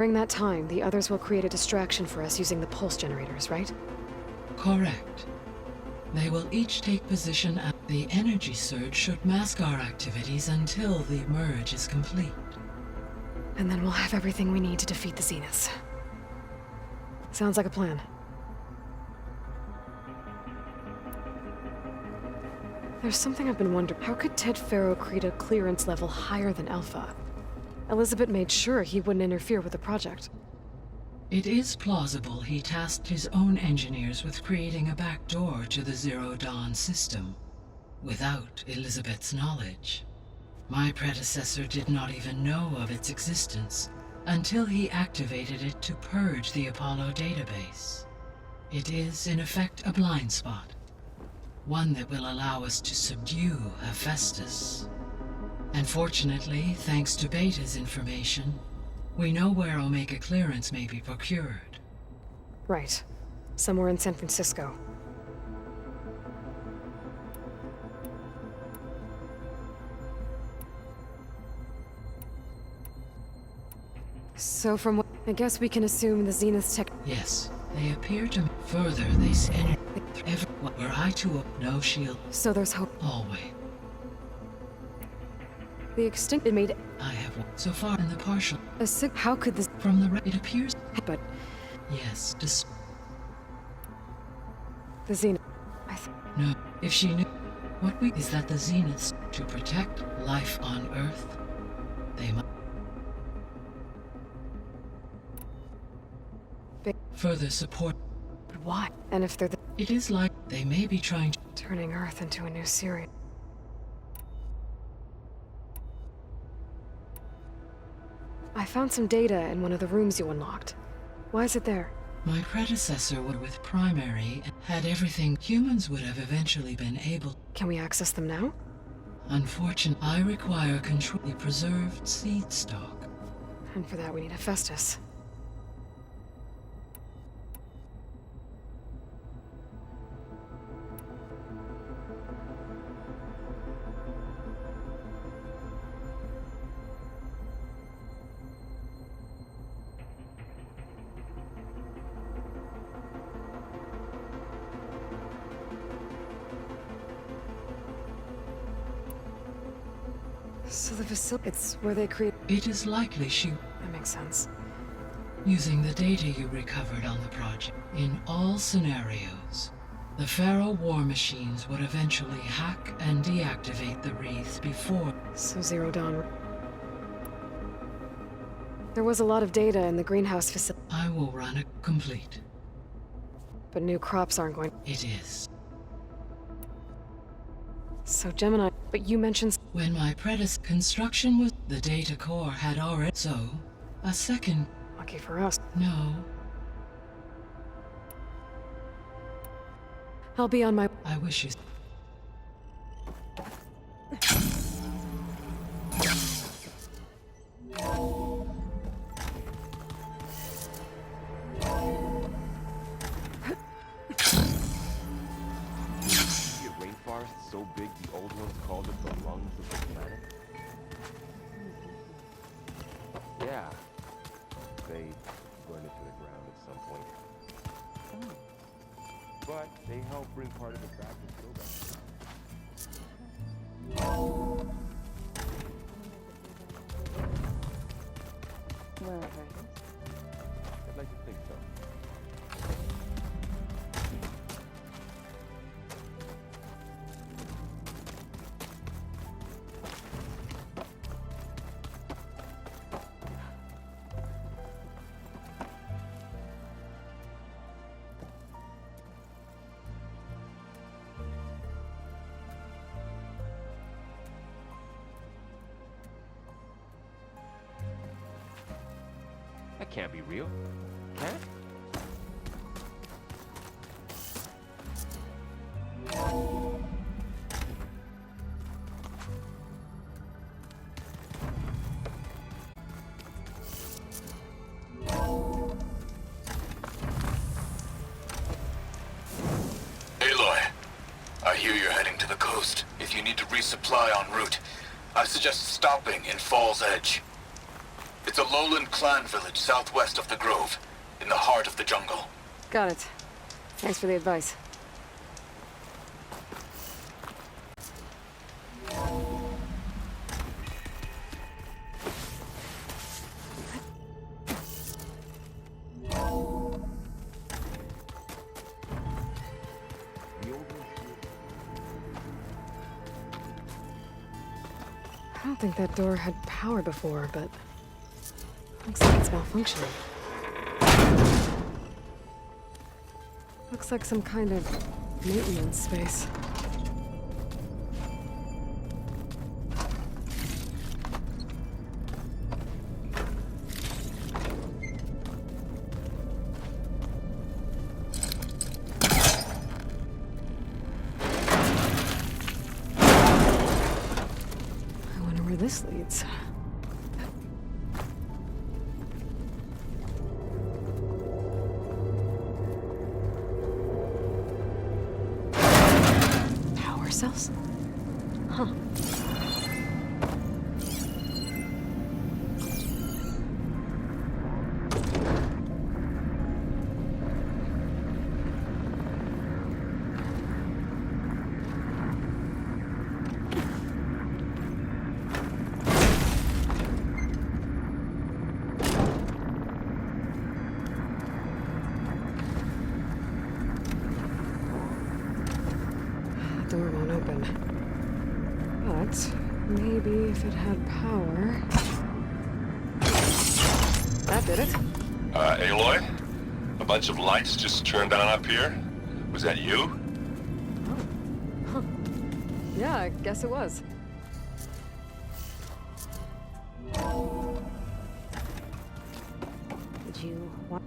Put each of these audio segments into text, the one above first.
During that time, the others will create a distraction for us using the pulse generators, right? Correct. They will each take position at the energy surge should mask our activities until the merge is complete. And then we'll have everything we need to defeat the Zeniths. Sounds like a plan. There's something I've been wondering. How could Ted Faro create a clearance level higher than Alpha? Elizabeth made sure he wouldn't interfere with the project. It is plausible he tasked his own engineers with creating a backdoor to the Zero Dawn system, without Elizabeth's knowledge. My predecessor did not even know of its existence until he activated it to purge the Apollo database. It is, in effect, a blind spot. One that will allow us to subdue Hephaestus. And fortunately, thanks to Beta's information, we know where Omega clearance may be procured. Right. Somewhere in San Francisco. So from what... I guess we can assume the Zenith's tech... Yes, they appear to further this energy. Were I to no shield... So there's hope. Always. The extinct made... I have so far in the partial... A sick... How could this... From the... It appears... But... Yes, The Zenith... No, if she knew... What we... Is that the Zeniths, to protect life on Earth, they must... Further support... But why? And if they're the... It is like they may be trying to... Turning Earth into a new Syria. I found some data in one of the rooms you unlocked. Why is it there? My predecessor would with primary and had everything humans would have eventually been able... Can we access them now? Unfortunately, I require control preserved seed stock. And for that we need Hephaestus. So the facility, it's where they create... It is likely she... That makes sense. Using the data you recovered on the project, in all scenarios, the Faro war machines would eventually hack and deactivate the wreaths before... So Zero Dawn... There was a lot of data in the greenhouse facility. I will run it complete. But new crops aren't going... It is. So Gemini... But you mentioned... When my predecessor construction was... The data core had already... So, a second... Lucky for us. No. I'll be on my... I wish you... So big the old ones called it the lungs of the planet? Yeah. They burned it to the ground at some point. But they helped bring part of it back and still back. Wherever it is. I'd like to think so. That can't be real, can it? Aloy, I hear you're heading to the coast. If you need to resupply en route, I suggest stopping in Falls Edge. It's a lowland clan village southwest of the Grove, in the heart of the jungle. Got it. Thanks for the advice. I don't think that door had power before, but looks like it's malfunctioning. Looks like some kind of maintenance space. I wonder where this leads. Power cells? Huh. The door won't open. But maybe if it had power. That did it. Aloy? A bunch of lights just turned on up here? Was that you? Huh. Yeah, I guess it was. Did you want?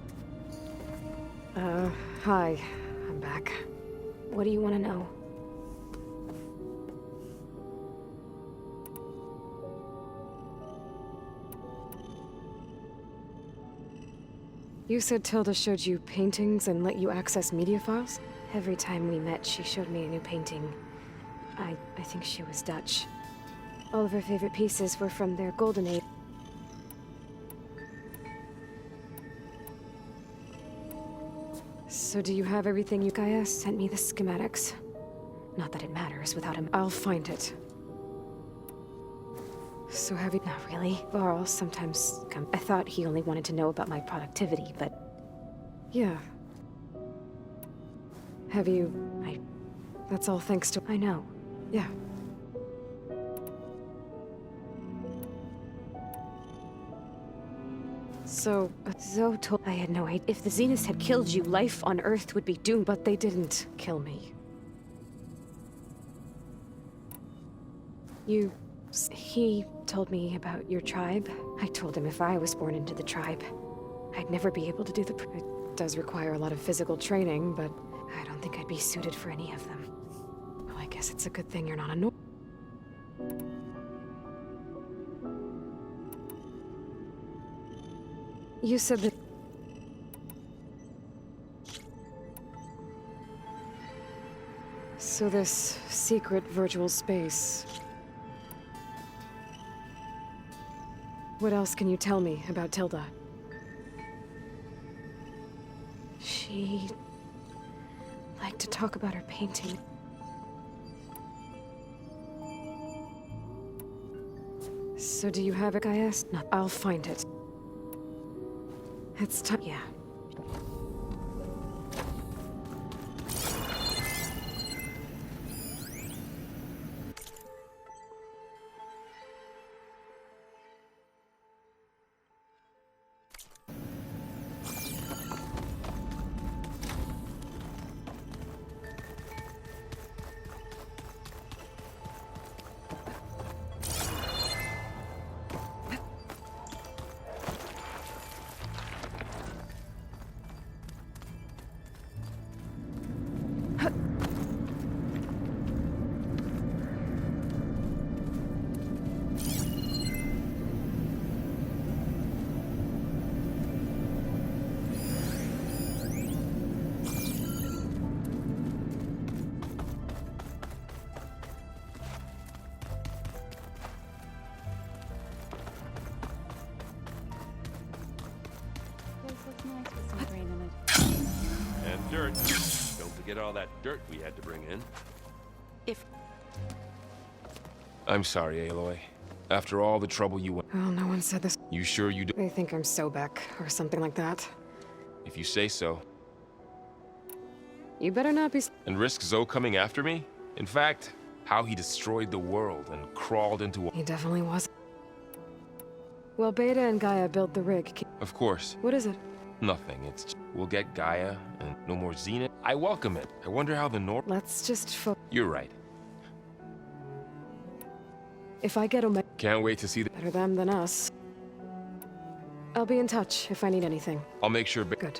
Hi. I'm back. What do you want to know? You said Tilda showed you paintings and let you access media files? Every time we met, she showed me a new painting. I think she was Dutch. All of her favorite pieces were from their golden age. So do you have everything you... Gaia sent me the schematics. Not that it matters without him. I'll find it. So have you... Not really. Varl sometimes come... I thought he only wanted to know about my productivity, but... Yeah. Have you... That's all thanks to... I know. Yeah. So, Zoe told... I had no idea. If the Zeniths had killed you, life on Earth would be doomed, but they didn't kill me. He told me about your tribe. I told him if I was born into the tribe, I'd never be able to do the... It does require a lot of physical training, but I don't think I'd be suited for any of them. Well, I guess it's a good thing you're not a Nor... You said that... So this secret virtual space... What else can you tell me about Tilda? She... liked to talk about her painting. So do you have it, Gaia? No, I'll find it. It's time. Yeah. Nice with some grain in it. And dirt. Don't forget all that dirt we had to bring in. If I'm sorry, Aloy. After all the trouble you went... Well, no one said this. You sure you do? They think I'm Sobek, or something like that. If you say so. You better not be... And risk Zoe coming after me? In fact, how he destroyed the world and crawled into a... He definitely was. Well, Beta and Gaia built the rig. Of course. What is it? Nothing. We'll get Gaia and no more Zenith. I welcome it. I wonder how the North... Let's just You're right. If I get Omega... Can't wait to see the... Better them than us. I'll be in touch if I need anything. I'll make sure... Good.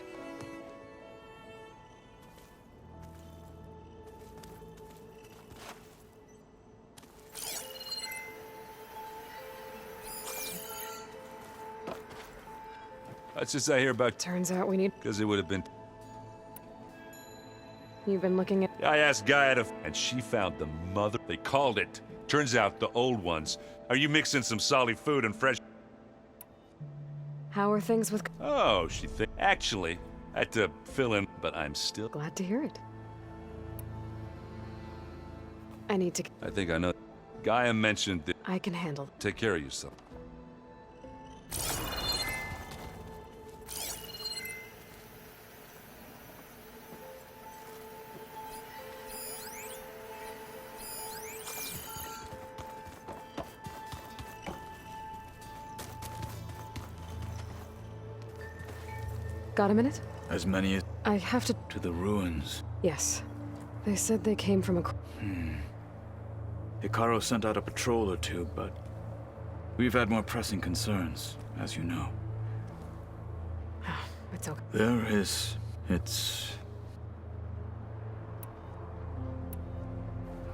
That's just I hear about, Turns out we need... because it would have been. You've been looking at... I asked Gaia to, and she found the mother. They called it. Turns out the old ones. Are you mixing some solid food and fresh? How are things with... Oh, actually, I had to fill in, but I'm still. Glad to hear it. I need to... I think I know. Gaia mentioned that. I can handle... Take care of yourself. Got a minute? As many as I have to... to the ruins. Yes. They said they came from a... Hikaru sent out a patrol or two, but we've had more pressing concerns, as you know. It's okay. There is... it's...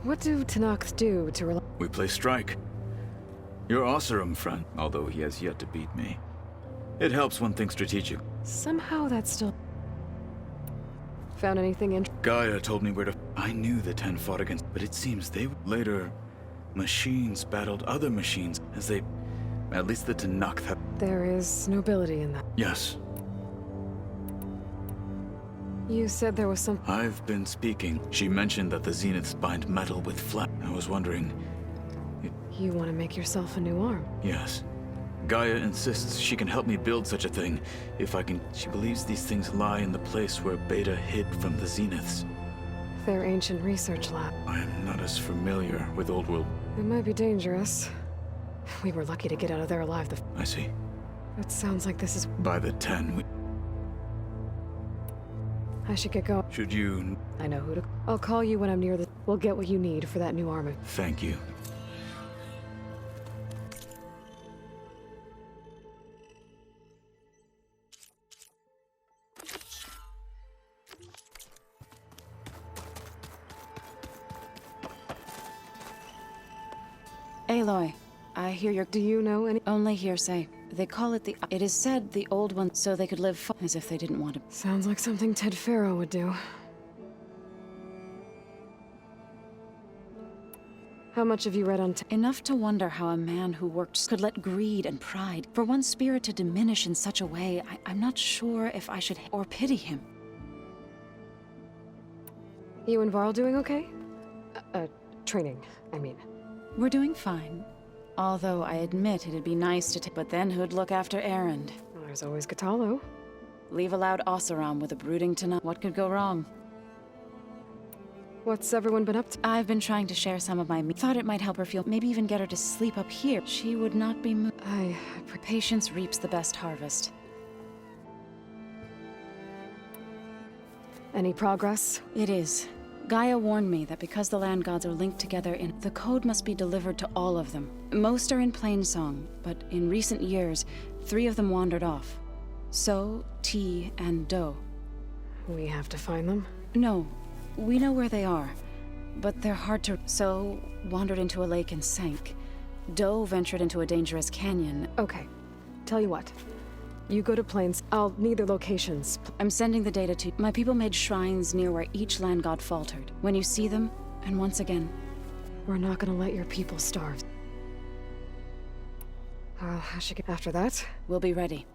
What do Tenakth do to rely... We play strike. Your Oseram friend, although he has yet to beat me. It helps one think strategic. Somehow that's still... Found anything in... Gaia told me where to... I knew the Ten fought against, but it seems they... Later, machines battled other machines as they... At least the Tenakth have... There is nobility in that. Yes, You said there was some... I've been speaking. She mentioned that the Zeniths bind metal with flat. I was wondering... You want to make yourself a new arm? Yes. Gaia insists she can help me build such a thing, if I can... She believes these things lie in the place where Beta hid from the Zeniths. Their ancient research lab. I am not as familiar with Old World. It might be dangerous. We were lucky to get out of there alive. I see. It sounds like this is... By the 10, I should get going. should you... I know who to... I'll call you when I'm near the... We'll get what you need for that new armor. Thank you. Aloy, I hear you're Do you know any... only hearsay. They call it the... It is said the old ones so they could live as if they didn't want to. Sounds like something Ted Farrow would do. How much have you read on... Enough to wonder how a man who worked could let greed and pride, for one's spirit to diminish in such a way. I'm not sure if I should or pity him. You and Varl doing okay? Training, I mean. We're doing fine. Although I admit it'd be nice to take... But then who'd look after Erend? Well, there's always Katalo. Leave a loud Oseram with a brooding tonight. What could go wrong? What's everyone been up to? I've been trying to share some of my... Thought it might help her feel... Maybe even get her to sleep up here. She would not be moved. Patience reaps the best harvest. Any progress? It is. Gaia warned me that because the land gods are linked together in... The code must be delivered to all of them. Most are in Plainsong, but in recent years, 3 of them wandered off. So, T, and Do. We have to find them? No, we know where they are, but they're hard to... So, wandered into a lake and sank. Do ventured into a dangerous canyon. Okay. Tell you what. You go to Plains. I'll need their locations. I'm sending the data to... My people made shrines near where each land god faltered. When you see them, and once again... We're not gonna let your people starve. Well, I should get after that. We'll be ready.